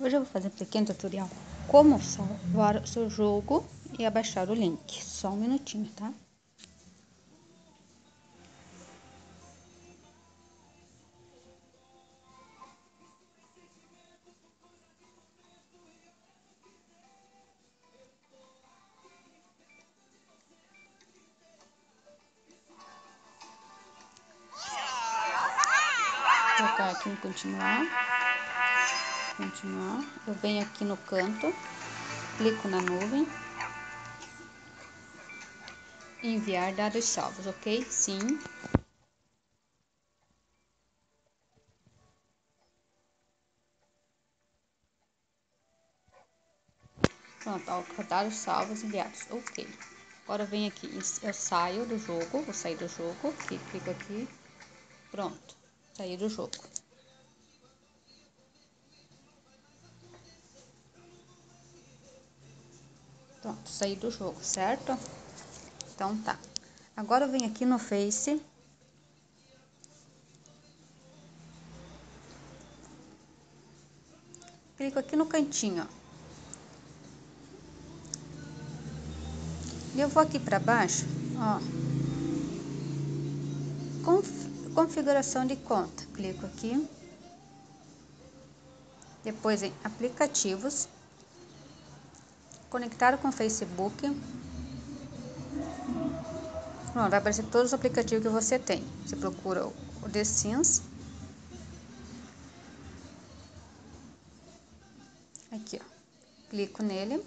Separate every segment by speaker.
Speaker 1: Hoje eu vou fazer um pequeno tutorial como salvar o seu jogo e abaixar o link. Só um minutinho, tá? Vou clicar aqui em continuar. Eu venho aqui no canto, clico na nuvem, enviar dados salvos, ok? Sim. Pronto, ó, dados salvos enviados, ok. Agora eu venho aqui, eu saio do jogo, vou sair do jogo, clico aqui, pronto, saí do jogo. Pronto, saí do jogo, certo? Então tá. Agora eu venho aqui no Face. Clico aqui no cantinho, ó. E eu vou aqui para baixo, ó. Configuração de conta. Clico aqui. Depois em aplicativos. Conectar com o Facebook. Pronto, vai aparecer todos os aplicativos que você tem. Você procura o The Sims. Aqui, ó. Clico nele.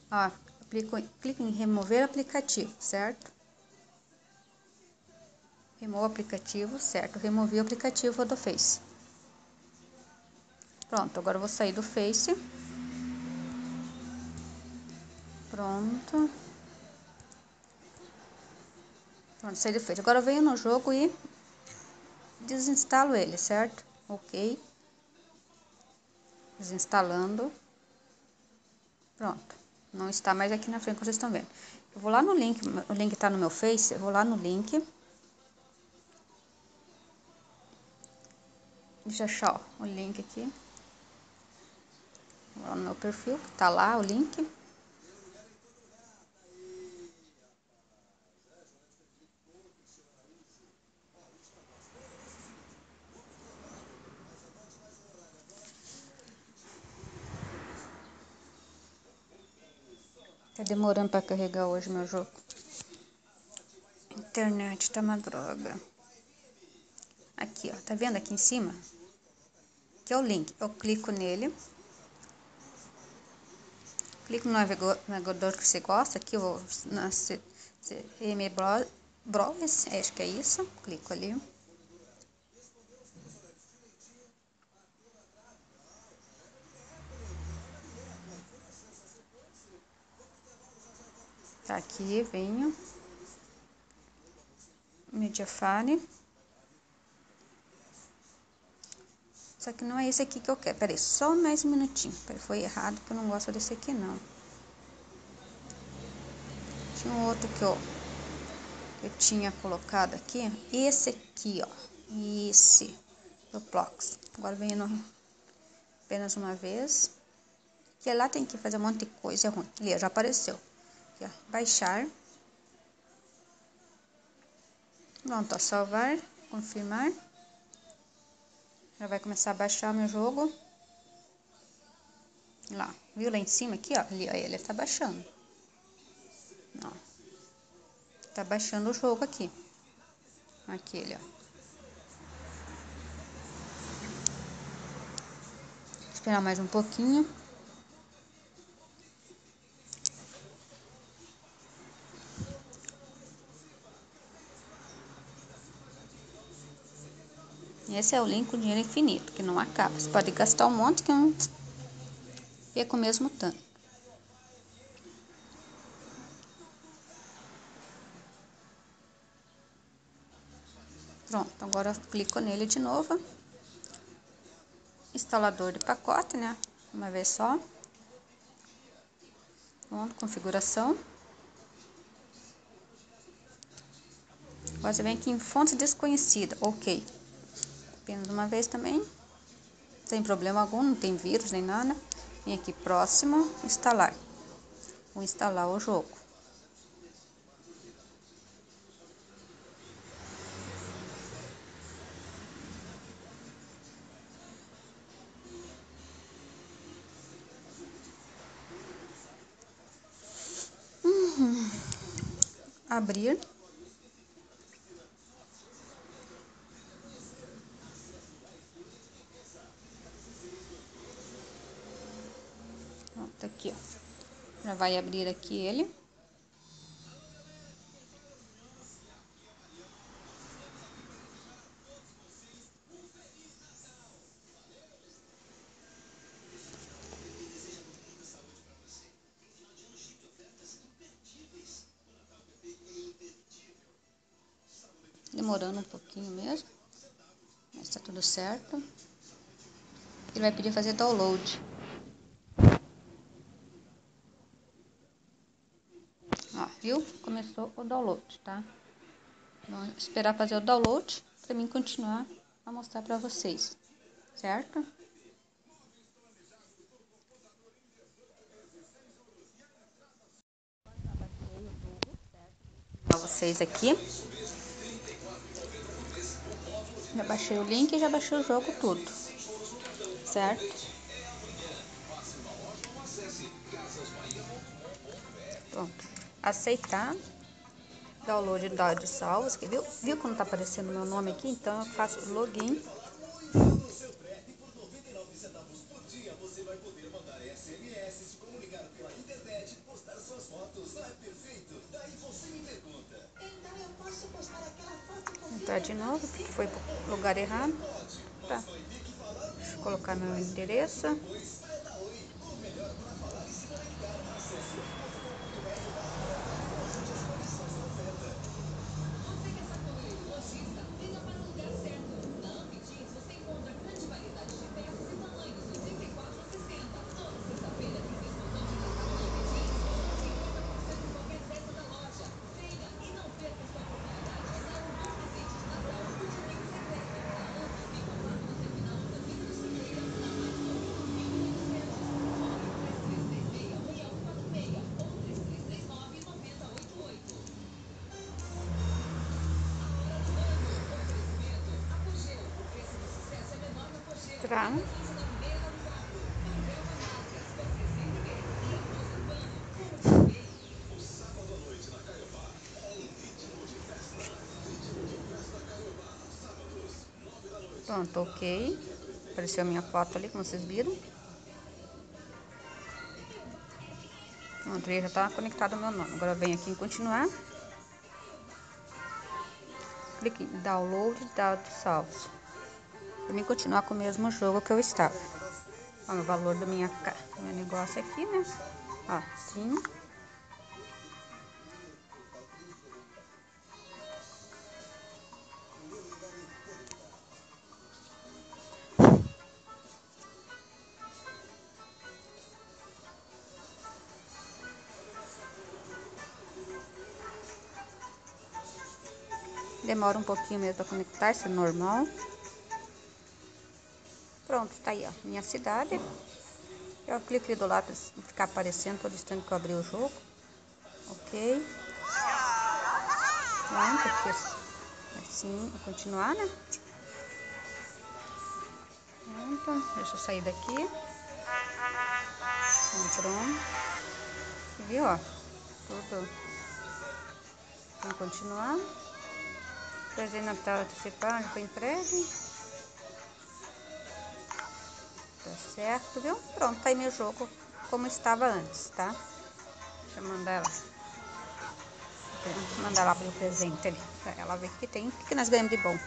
Speaker 1: Ó, clico em remover aplicativo, certo? Remova aplicativo, certo? Removi o aplicativo do Face. Pronto, agora eu vou sair do Face. Pronto. Pronto, saí do Face. Agora eu venho no jogo e desinstalo ele, certo? Ok. Desinstalando. Pronto. Não está mais aqui na frente, como vocês estão vendo. Eu vou lá no link, o link está no meu Face, eu vou lá no link. Deixa eu achar, ó, o link aqui. Vou lá no meu perfil, que tá lá o link. Tá demorando para carregar hoje meu jogo. Internet tá uma droga. Aqui, ó, tá vendo aqui em cima? Que é o link. Eu clico nele. Clico no navegador que você gosta. Aqui eu vou na CM Browse, acho que é isso. Clico ali. Tá aqui, venho. Mediafire. Só que não é esse aqui que eu quero. Peraí, só mais um minutinho. Peraí, foi errado, porque eu não gosto desse aqui, não. Tinha um outro que eu tinha colocado aqui. Esse aqui, ó. Esse. Roblox. Agora venho no apenas uma vez. Que lá tem que fazer um monte de coisa ruim. Ali, já apareceu. Aqui, ó. Baixar. Pronto, ó. Salvar. Confirmar. Já vai começar a baixar o meu jogo. Lá. Viu lá em cima aqui, ó? Ali, ó. Ele tá baixando. Ó. Tá baixando o jogo aqui. Aqui ele, ó. Esperar mais um pouquinho. Esse é o link com dinheiro infinito, que não acaba. Você pode gastar um monte que não fica com o mesmo tanto. Pronto, agora eu clico nele de novo. Instalador de pacote, né? Uma vez só. Pronto, configuração. Agora você vem aqui em fonte desconhecida. Ok. Apenas uma vez também. sem problema algum, não tem vírus nem nada. Vem aqui próximo, instalar. Vou instalar o jogo. Abrir. Pronto, aqui, ó. Já vai abrir aqui ele. Demorando um pouquinho mesmo, mas tá tudo certo. Ele vai pedir fazer download. Ó, viu? Começou o download, tá? Vamos esperar fazer o download para mim continuar a mostrar para vocês, certo? Para vocês aqui. Já baixei o link e já baixei o jogo tudo, certo? Pronto. Aceitar. Download de dados salvos, que viu? Viu como tá aparecendo meu nome aqui? Então eu faço login. Entrar de novo, porque foi pro lugar errado. Tá. Deixa eu colocar meu endereço. Entrar. Pronto, ok. Apareceu a minha foto ali, como vocês viram. Pronto, já está conectado o meu nome. Agora vem aqui em continuar. Clique em download dados salvos. Para mim continuar com o mesmo jogo que eu estava. Olha o valor do meu negócio aqui, né? Ó, sim. Demora um pouquinho mesmo para conectar, isso é normal. Pronto, tá aí, ó, minha cidade. Eu clico aqui do lado para ficar aparecendo todo instante que eu abrir o jogo. Ok. Pronto, aqui assim, vou continuar, né? Pronto, deixa eu sair daqui. Pronto. Viu, ó? Tudo. Vamos continuar. Presente na tela antecipada, foi entregue. Tá certo, viu? Pronto, tá aí meu jogo como estava antes, tá? Deixa eu mandar ela. Mandar lá pro presente ali, pra ela ver o que tem, o que nós ganhamos de bom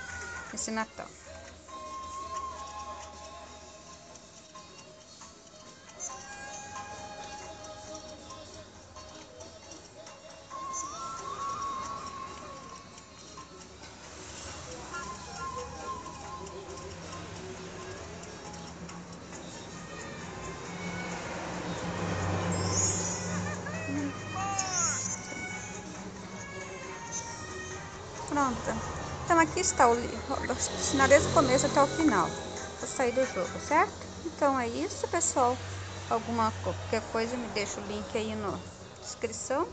Speaker 1: esse Natal. Pronto. Então aqui está o ensinar desde o começo até o final. pra sair do jogo, certo? Então é isso, pessoal. Qualquer coisa me deixa o link aí na descrição.